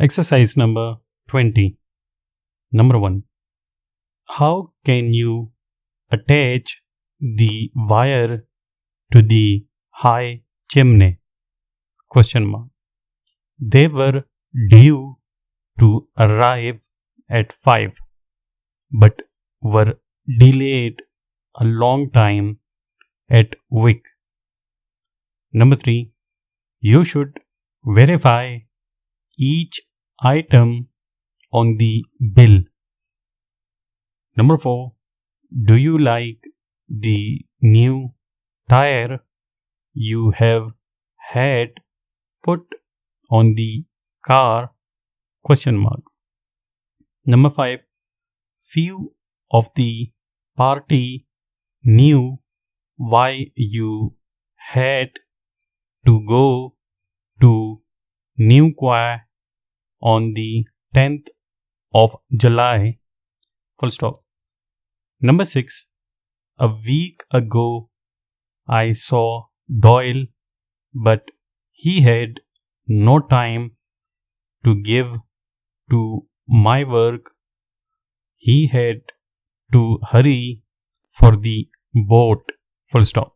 Exercise number 20. Number 1. How can you attach the wire to the high chimney? Question mark. They were due to arrive at 5 but were delayed a long time at Wick. Number 3. You should verify each item on the bill. Number 4. Do you like the new tire you have had put on the car? Question mark. Number 5. Few of the party knew why you had to go to New Choir on the 10th of July. Full stop. Number 6. A week ago I saw Doyle, but he had no time to give to my work. He had to hurry for the boat. Full stop.